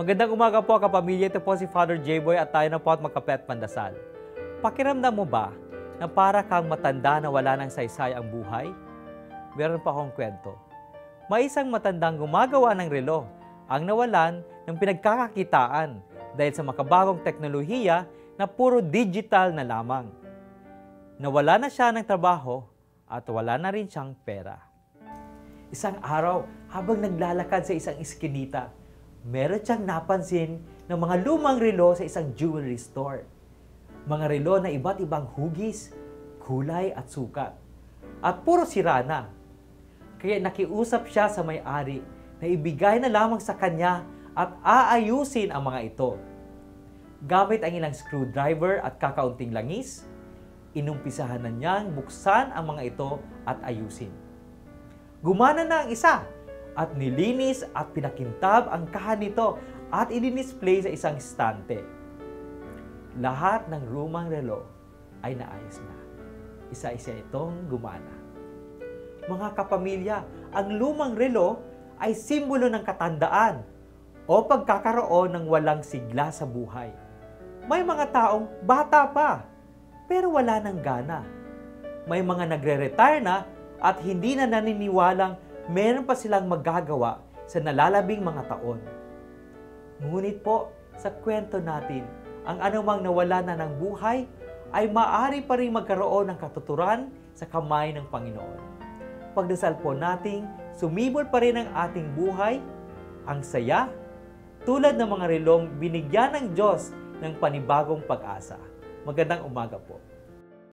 Magandang umaga po kapamilya. Ito po si Father J-Boy at tayo na po at magkape at pandasal. Pakiramdam mo ba na para kang matanda na wala ng saysay ang buhay? Meron pa akong kwento. May isang matandang gumagawa ng relo ang nawalan ng pinagkakakitaan dahil sa makabagong teknolohiya na puro digital na lamang. Nawala na siya ng trabaho at wala na rin siyang pera. Isang araw, habang naglalakad sa isang iskinita, meron siyang napansin ng mga lumang relo sa isang jewelry store. Mga relo na iba't ibang hugis, kulay at sukat. At puro sira na. Kaya nakiusap siya sa may-ari na ibigay na lamang sa kanya at aayusin ang mga ito. Gamit ang ilang screwdriver at kakaunting langis, inumpisahan na niyang buksan ang mga ito at ayusin. Gumana na ang isa at nilinis at pinakintab ang kahan nito at i-display sa isang estante. Lahat ng lumang relo ay naayos na. Isa-isa itong gumana. Mga kapamilya, ang lumang relo ay simbolo ng katandaan o pagkakaroon ng walang sigla sa buhay. May mga taong bata pa, pero wala nang gana. May mga nagre-retire na at hindi na naniniwalang meron pa silang magagawa sa nalalabing mga taon. Ngunit po, sa kwento natin, ang anumang nawala na ng buhay ay maaari pa rin magkaroon ng katuturan sa kamay ng Panginoon. Pagdasal po nating sumibol pa rin ang ating buhay, ang saya, tulad ng mga relong binigyan ng Diyos ng panibagong pag-asa. Magandang umaga po.